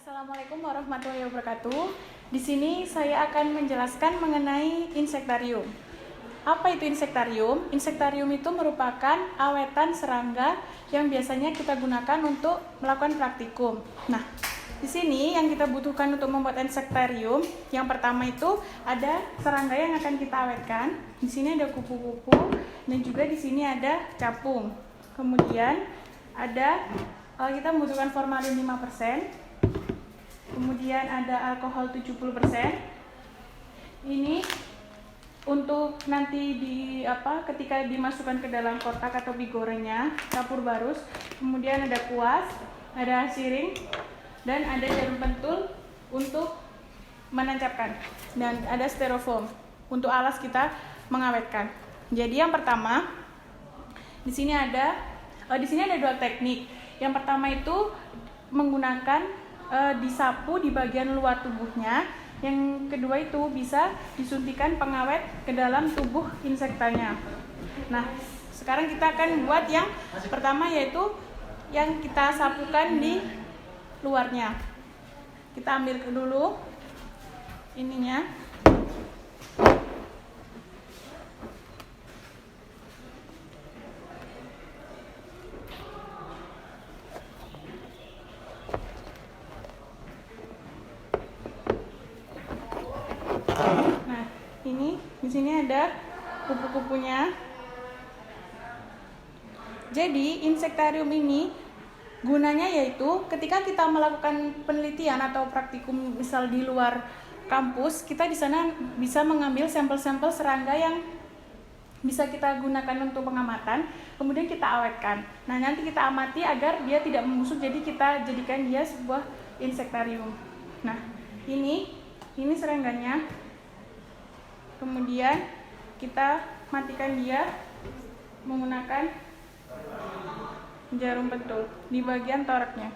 Assalamualaikum warahmatullahi wabarakatuh. Di sini saya akan menjelaskan mengenai insektarium. Apa itu insektarium? Insektarium itu merupakan awetan serangga yang biasanya kita gunakan untuk melakukan praktikum. Nah, di sini yang kita butuhkan untuk membuat insektarium, yang pertama itu ada serangga yang akan kita awetkan. Di sini ada kupu-kupu dan juga di sini ada capung. Kemudian ada kita membutuhkan formalin 5%. Kemudian ada alkohol 70%. Ini untuk nanti ketika dimasukkan ke dalam kotak atau digorengnya, kapur barus. Kemudian ada kuas, ada siring, dan ada jarum pentul untuk menancapkan. Dan ada styrofoam untuk alas kita mengawetkan. Jadi yang pertama, di sini ada dua teknik. Yang pertama itu menggunakan disapu di bagian luar tubuhnya. Yang kedua itu bisa disuntikan pengawet ke dalam tubuh insektanya. Nah, sekarang kita akan buat yang pertama, yaitu yang kita sapukan di luarnya. Kita ambil dulu ininya. Nah, ini di sini ada kupu-kupunya. Jadi, insektarium ini gunanya yaitu ketika kita melakukan penelitian atau praktikum misal di luar kampus, kita di sana bisa mengambil sampel-sampel serangga yang bisa kita gunakan untuk pengamatan, kemudian kita awetkan. Nah, nanti kita amati agar dia tidak membusuk, jadi kita jadikan dia sebuah insektarium. Nah, ini serangganya. Kemudian kita matikan dia menggunakan jarum pentul di bagian toraknya.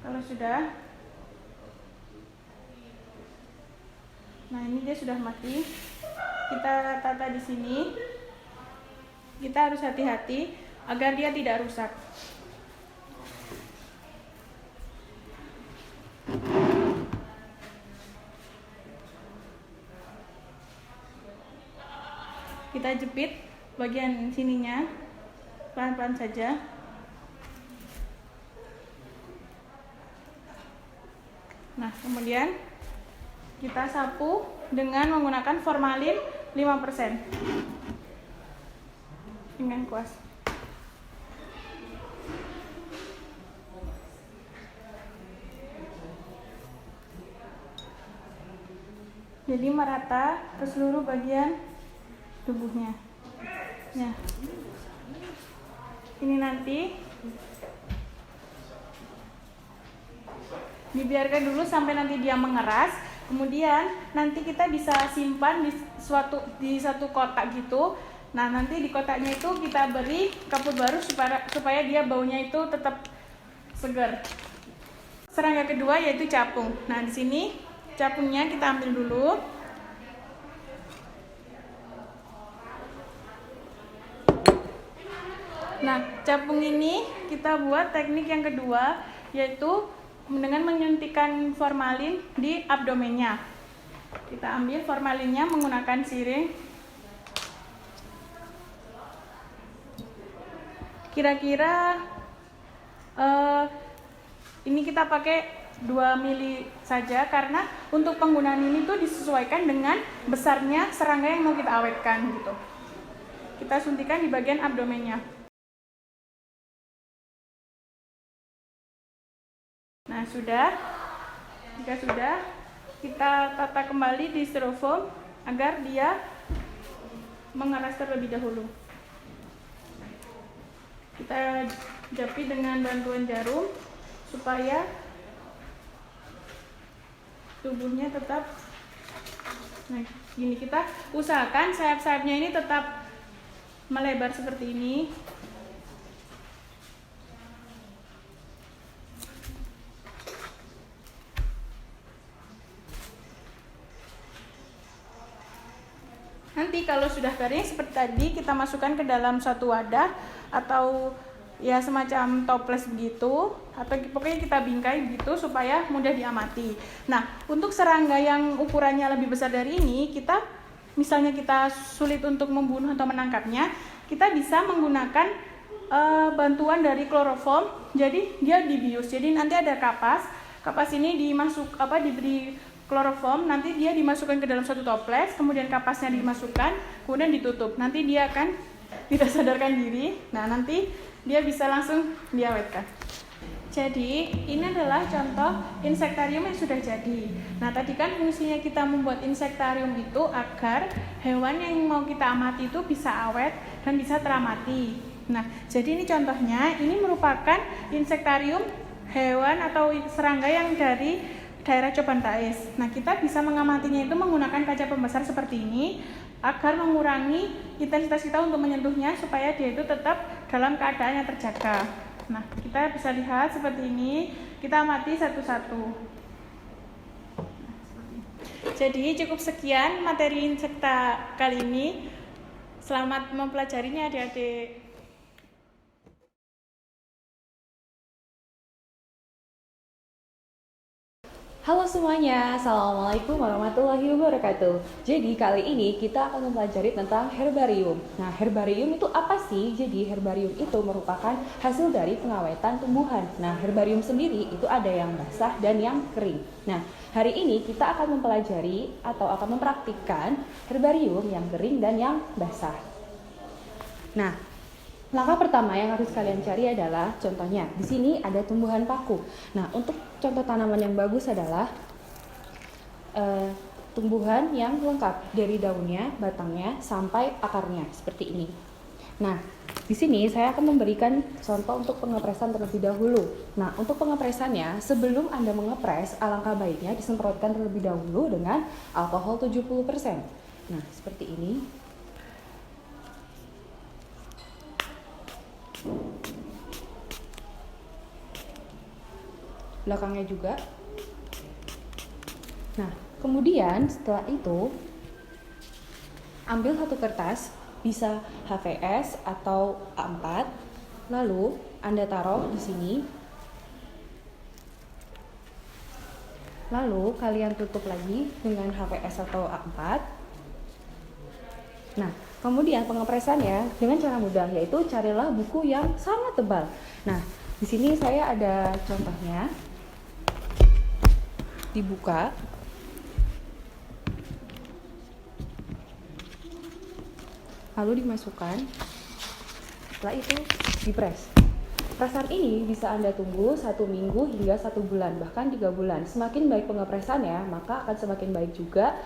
Kalau sudah, nah ini dia sudah mati. Kita tata di sini. Kita harus hati-hati agar dia tidak rusak. Kita jepit bagian sininya pelan-pelan saja. Nah, kemudian kita sapu dengan menggunakan formalin 5% dengan kuas. Jadi merata ke seluruh bagian tubuhnya. Nah, ini nanti dibiarkan dulu sampai nanti dia mengeras. Kemudian nanti kita bisa simpan di satu kotak gitu. Nah, nanti di kotaknya itu kita beri kapur barus supaya dia baunya itu tetap segar. Serangga kedua yaitu capung. Nah, di sini capungnya kita ambil dulu. Nah, capung ini kita buat teknik yang kedua, yaitu dengan menyuntikkan formalin di abdomennya. Kita ambil formalinnya menggunakan siring. Kira-kira ini kita pakai 2 mili saja, karena untuk penggunaan ini tuh disesuaikan dengan besarnya serangga yang mau kita awetkan gitu. Kita suntikan di bagian abdomennya. Nah, jika sudah, kita tata kembali di styrofoam agar dia mengeras terlebih dahulu. Kita jepit dengan bantuan jarum supaya tubuhnya tetap. Nah, gini, kita usahakan sayap-sayapnya ini tetap melebar seperti ini. Nanti kalau sudah garing seperti tadi, kita masukkan ke dalam suatu wadah atau ya semacam toples begitu, atau pokoknya kita bingkai begitu supaya mudah diamati. Nah, untuk serangga yang ukurannya lebih besar dari ini, misalnya kita sulit untuk membunuh atau menangkapnya, kita bisa menggunakan bantuan dari kloroform. Jadi dia dibius. Jadi nanti ada kapas ini diberi kloroform, nanti dia dimasukkan ke dalam satu toples, kemudian kapasnya dimasukkan, kemudian ditutup. Nanti dia akan tidak sadarkan diri. Nah, nanti dia bisa langsung diawetkan. Jadi, ini adalah contoh insektarium yang sudah jadi. Nah, tadi kan fungsinya kita membuat insektarium itu agar hewan yang mau kita amati itu bisa awet dan bisa teramati. Nah, jadi ini contohnya, ini merupakan insektarium hewan atau serangga yang dari daerah Coban Tais. Nah, kita bisa mengamatinya itu menggunakan kaca pembesar seperti ini agar mengurangi intensitas kita untuk menyentuhnya supaya dia itu tetap dalam keadaan yang terjaga. Nah, kita bisa lihat seperti ini, kita amati satu-satu. Jadi cukup sekian materi insekta kali ini. Selamat mempelajarinya adik-adik. Halo semuanya, Assalamualaikum warahmatullahi wabarakatuh. Jadi kali ini kita akan mempelajari tentang herbarium. Nah, herbarium itu apa sih? Jadi herbarium itu merupakan hasil dari pengawetan tumbuhan. Nah, herbarium sendiri itu ada yang basah dan yang kering. Nah, hari ini kita akan mempelajari atau akan mempraktikkan herbarium yang kering dan yang basah. Nah, langkah pertama yang harus kalian cari adalah contohnya. Di sini ada tumbuhan paku. Nah, untuk contoh tanaman yang bagus adalah tumbuhan yang lengkap dari daunnya, batangnya, sampai akarnya seperti ini. Nah, di sini saya akan memberikan contoh untuk pengepresan terlebih dahulu. Nah, untuk pengepresannya, sebelum Anda mengepres, alangkah baiknya disemprotkan terlebih dahulu dengan alkohol 70%. Nah, seperti ini. Belakangnya juga. Nah, kemudian setelah itu ambil satu kertas, bisa HVS atau A4, lalu Anda taruh di sini. Lalu kalian tutup lagi dengan HVS atau A4. Nah, kemudian pengepresannya dengan cara mudah, yaitu carilah buku yang sangat tebal. Nah, di sini saya ada contohnya. Dibuka. Lalu dimasukkan. Setelah itu dipres. Presan ini bisa Anda tunggu 1 minggu hingga 1 bulan, bahkan 3 bulan. Semakin baik pengepresannya, maka akan semakin baik juga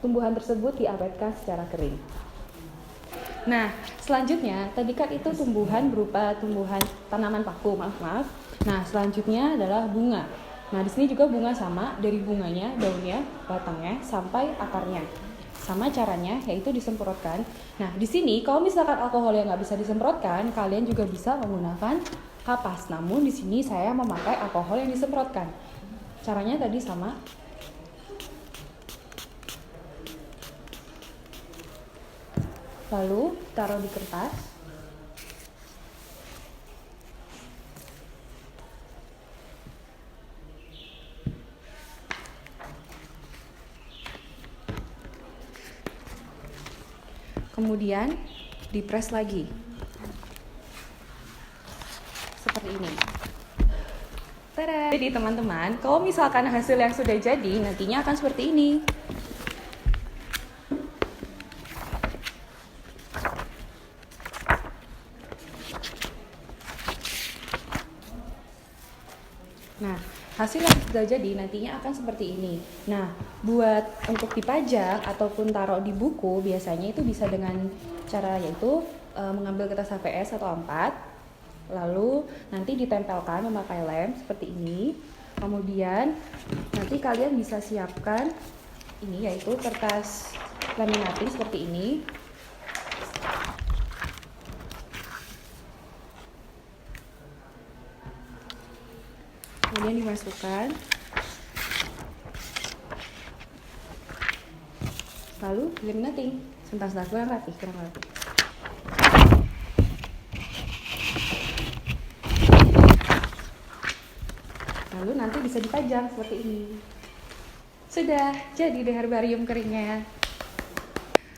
tumbuhan tersebut diawetkan secara kering. Nah, selanjutnya, tadi kan itu tumbuhan berupa tumbuhan tanaman paku, maaf. Nah, selanjutnya adalah bunga. Nah, di sini juga bunga sama, dari bunganya, daunnya, batangnya, sampai akarnya. Sama caranya, yaitu disemprotkan. Nah, di sini kalau misalkan alkohol yang nggak bisa disemprotkan, kalian juga bisa menggunakan kapas. Namun di sini saya memakai alkohol yang disemprotkan. Caranya tadi sama. Lalu taruh di kertas. Kemudian dipres lagi. Seperti ini. Tada! Jadi teman-teman, kalau misalkan hasil yang sudah jadi, nantinya akan seperti ini. Nah, hasil yang sudah jadi nantinya akan seperti ini. Nah, buat untuk dipajang ataupun taruh di buku, biasanya itu bisa dengan cara yaitu mengambil kertas HVS atau A4, lalu nanti ditempelkan memakai lem seperti ini. Kemudian nanti kalian bisa siapkan ini yaitu kertas laminating seperti ini. Kemudian dimasukkan, lalu laminating Sebentar, kurang rapi. Lalu nanti bisa dipajang seperti ini. Sudah jadi deh herbarium keringnya.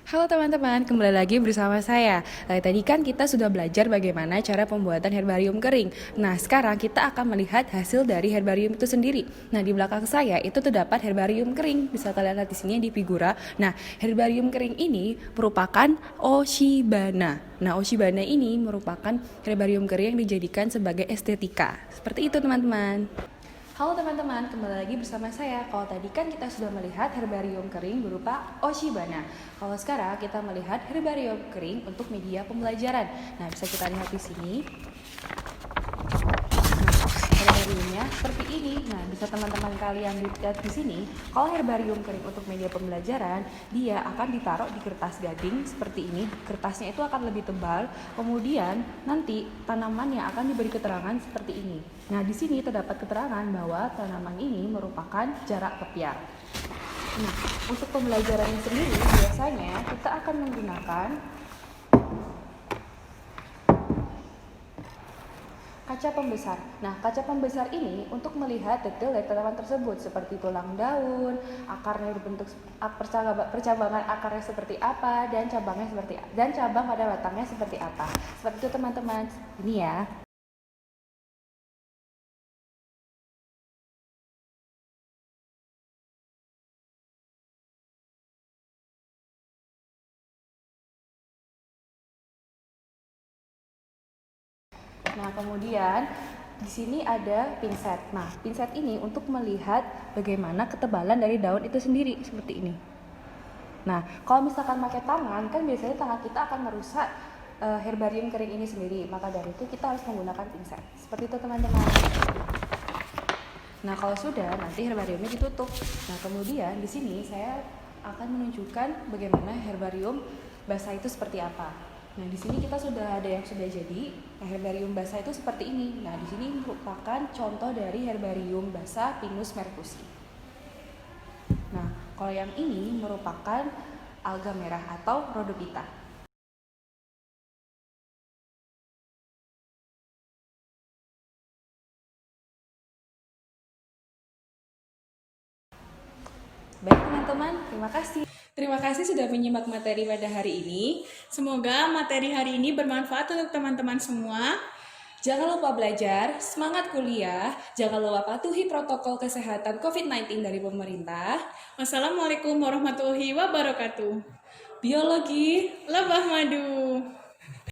Halo teman-teman, kembali lagi bersama saya. Tadi kan kita sudah belajar bagaimana cara pembuatan herbarium kering. Nah, sekarang kita akan melihat hasil dari herbarium itu sendiri. Nah, di belakang saya itu terdapat herbarium kering. Bisa kalian lihat di sini di figura. Nah, herbarium kering ini merupakan Oshibana. Nah, Oshibana ini merupakan herbarium kering yang dijadikan sebagai estetika. Seperti itu, teman-teman. Halo teman-teman, kembali lagi bersama saya. Kalau tadi kan kita sudah melihat herbarium kering berupa Oshibana. Kalau sekarang kita melihat herbarium kering untuk media pembelajaran. Nah, bisa kita lihat di sini. Herbariumnya seperti ini. Nah, bisa teman-teman kalian lihat di sini. Kalau herbarium kering untuk media pembelajaran, dia akan ditaruh di kertas gading seperti ini. Kertasnya itu akan lebih tebal. Kemudian nanti tanamannya akan diberi keterangan seperti ini. Nah, di sini terdapat keterangan bahwa tanaman ini merupakan jarak kepiar. Nah, untuk pembelajarannya sendiri biasanya kita akan menggunakan kaca pembesar. Nah, kaca pembesar ini untuk melihat detail dari tanaman tersebut seperti tulang daun, akarnya berbentuk percabangan akarnya seperti apa dan cabang pada batangnya seperti apa. Seperti itu teman-teman. Ini ya. Nah, kemudian di sini ada pinset. Nah, pinset ini untuk melihat bagaimana ketebalan dari daun itu sendiri seperti ini. Nah, kalau misalkan pakai tangan, kan biasanya tangan kita akan merusak herbarium kering ini sendiri. Maka dari itu kita harus menggunakan pinset. Seperti itu teman-teman. Nah, kalau sudah, nanti herbariumnya ditutup. Nah, kemudian di sini saya akan menunjukkan bagaimana herbarium basah itu seperti apa. Nah, di sini kita sudah ada yang sudah jadi. Nah, herbarium basah itu seperti ini. Nah, di sini merupakan contoh dari herbarium basah Pinus mercusi. Nah, kalau yang ini merupakan alga merah atau Rhodophyta. Baik teman-teman, terima kasih. Terima kasih sudah menyimak materi pada hari ini. Semoga materi hari ini bermanfaat untuk teman-teman semua. Jangan lupa belajar, semangat kuliah, jangan lupa patuhi protokol kesehatan COVID-19 dari pemerintah. Wassalamualaikum warahmatullahi wabarakatuh. Biologi Lebah madu.